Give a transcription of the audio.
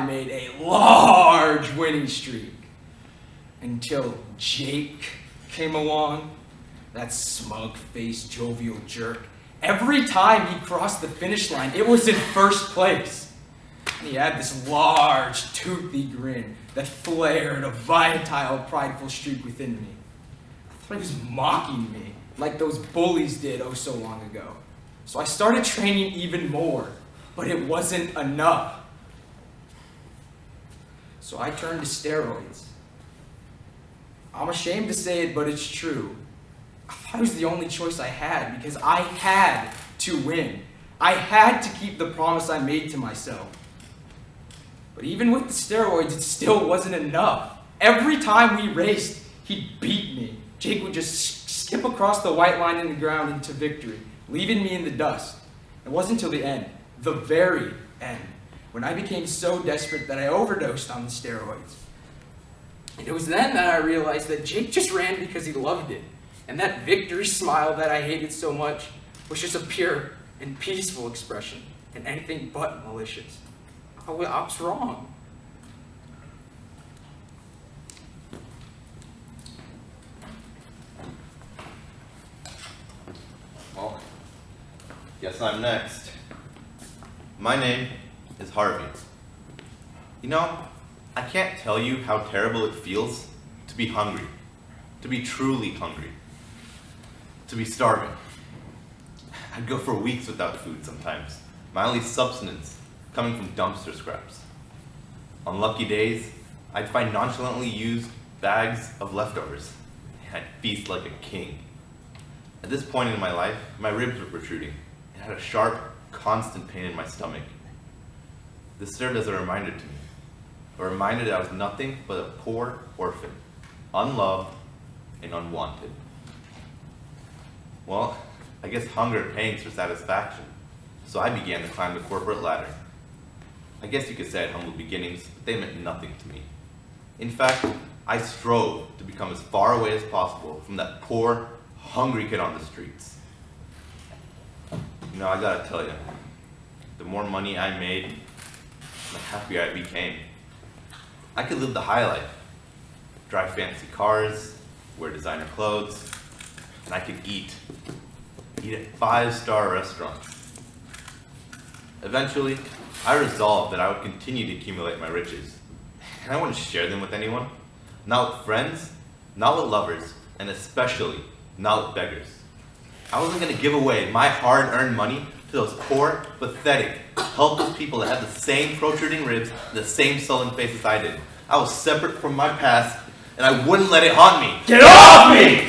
I made a large winning streak. Until Jake came along, that smug-faced, jovial jerk. Every time he crossed the finish line, it was in first place. And he had this large, toothy grin that flared a vital, prideful streak within me. I thought he was mocking me, like those bullies did oh so long ago. So I started training even more, but it wasn't enough. So I turned to steroids. I'm ashamed to say it, but it's true. I thought it was the only choice I had because I had to win. I had to keep the promise I made to myself. But even with the steroids, it still wasn't enough. Every time we raced, he'd beat me. Jake would just skip across the white line in the ground into victory, leaving me in the dust. It wasn't until the end, the very end, when I became so desperate that I overdosed on the steroids. And it was then that I realized that Jake just ran because he loved it. And that victory smile that I hated so much was just a pure and peaceful expression, and anything but malicious. I was wrong. Well, guess I'm next. My name is Harvey. You know, I can't tell you how terrible it feels to be hungry, to be truly hungry, to be starving. I'd go for weeks without food sometimes, my only substance coming from dumpster scraps. On lucky days, I'd find nonchalantly used bags of leftovers, and I'd feast like a king. At this point in my life, my ribs were protruding, and I had a sharp, constant pain in my stomach. This served as a reminder to me, a reminder that I was nothing but a poor orphan, unloved and unwanted. Well, I guess hunger pangs for satisfaction, so I began to climb the corporate ladder. I guess you could say I had humble beginnings, but they meant nothing to me. In fact, I strove to become as far away as possible from that poor, hungry kid on the streets. You know, I gotta tell you, the more money I made, the happier I became. I could live the high life, drive fancy cars, wear designer clothes, and I could eat at 5-star restaurants. Eventually, I resolved that I would continue to accumulate my riches, and I wouldn't share them with anyone, not with friends, not with lovers, and especially not with beggars. I wasn't going to give away my hard-earned money to those poor, pathetic, helpless people that had the same protruding ribs and the same sullen faces I did. I was separate from my past, and I wouldn't let it haunt me. Get off me!